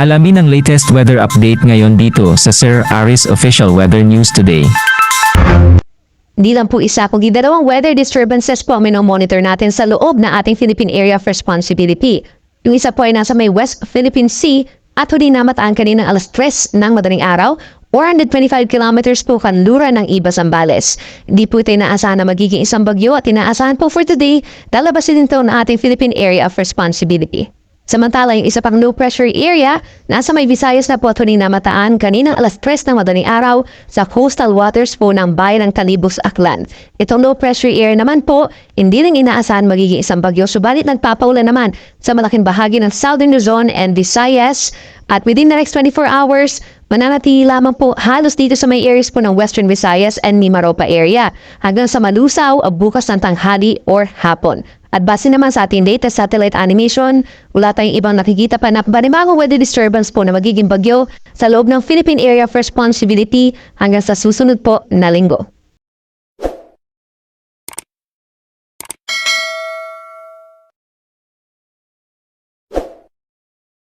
Alamin ang latest weather update ngayon dito sa Sir Aris Official Weather News Today. Di lang po isa kundi dalawang weather disturbances po ang monitor natin sa loob na ating Philippine Area of Responsibility. Yung isa po ay nasa may West Philippine Sea at huli namataan kaninang alas 3 ng madaling araw, 425 kilometers po kanluran ng Iba Zambales. Hindi po ito inaasahan na magiging isang bagyo at inaasahan po for today, lalabasin din ito ng ating Philippine Area of Responsibility. Samantala, yung isa pang low pressure area, nasa may Visayas na po at huli namataan kaninang alas 3 ng madaling araw sa coastal waters po ng bayan ng Talibos, Aklan. Itong low pressure area naman po, hindi rin inaasahan magiging isang bagyo, subalit nagpapaulan naman sa malaking bahagi ng Southern Luzon and Visayas at within the next 24 hours, mananatili lamang po halos dito sa may areas po ng Western Visayas and Mimaropa area hanggang sa malusaw bukas ng tanghali or hapon. At base naman sa ating latest satellite animation, wala tayong ibang nakikita pa na panibagong weather disturbance po na magiging bagyo sa loob ng Philippine Area of Responsibility hanggang sa susunod po na linggo.